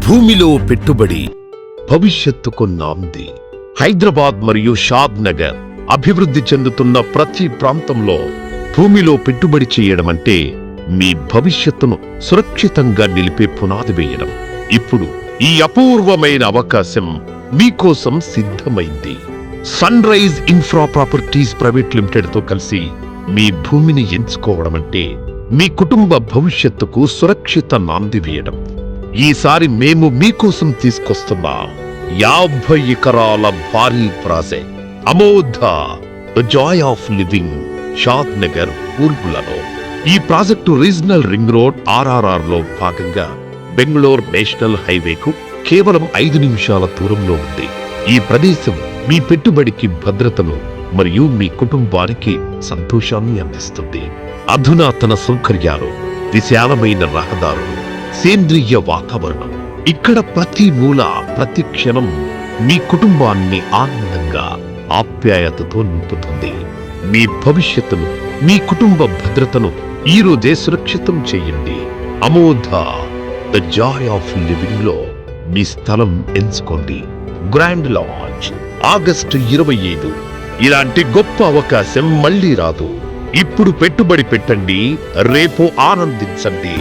భూమిలో పెట్టుబడి భవిష్యత్తుకు నాంది. హైదరాబాద్ మరియు షాద్ నగర్ అభివృద్ధి చెందుతున్న ప్రతి ప్రాంతంలో భూమిలో పెట్టుబడి చేయడం అంటే మీ భవిష్యత్తును సురక్షితంగా నిలిపే పునాది వేయడం. ఇప్పుడు ఈ అపూర్వమైన అవకాశం మీకోసం సిద్ధమైంది. Sun Rise Infra Properties Private Limited తో కలిసి మీ భూమిని ఎంచుకోవడం అంటే మీ కుటుంబ భవిష్యత్తుకు సురక్షిత నాంది వేయడం. ఈసారి మేము మీకోసం తీసుకొస్తున్నాం 50 ఎకరాల భారీ project Amodha the joy of living Shadnagar ఊర్గులలో. ఈ project regional ring road RRR లో భాగంగా బెంగళూరు నేషనల్ హైవేకు కేవలం 5 నిమిషాల దూరంలో ఉంది. ఈ ప్రదేశం మీ పెట్టుబడికి భద్రతను మరియు మీ కుటుంబానికి సంతోషాన్ని అందిస్తుంది. అధునాతన సౌకర్యాలు, విశాలమైన రహదారులు, సేంద్రియ వాతావరణం. ఇక్కడ ప్రతి మూల, ప్రతి క్షణం మీ కుటుంబాన్ని ఆనందంగా, ఆప్యాయతతో నింపుతుంది. మీ భవిష్యత్తును, మీ కుటుంబ భద్రతను ఈ రోజే సురక్షితం చేయండి. అమోధ ద జాయ్ ఆఫ్ లివింగ్ లో మీ స్థలం ఎంచుకోండి. Grand launch August 25. ఇలాంటి గొప్ప అవకాశం మళ్ళీ రాదు. ఇప్పుడు పెట్టుబడి పెట్టండి, రేపు ఆనందించండి.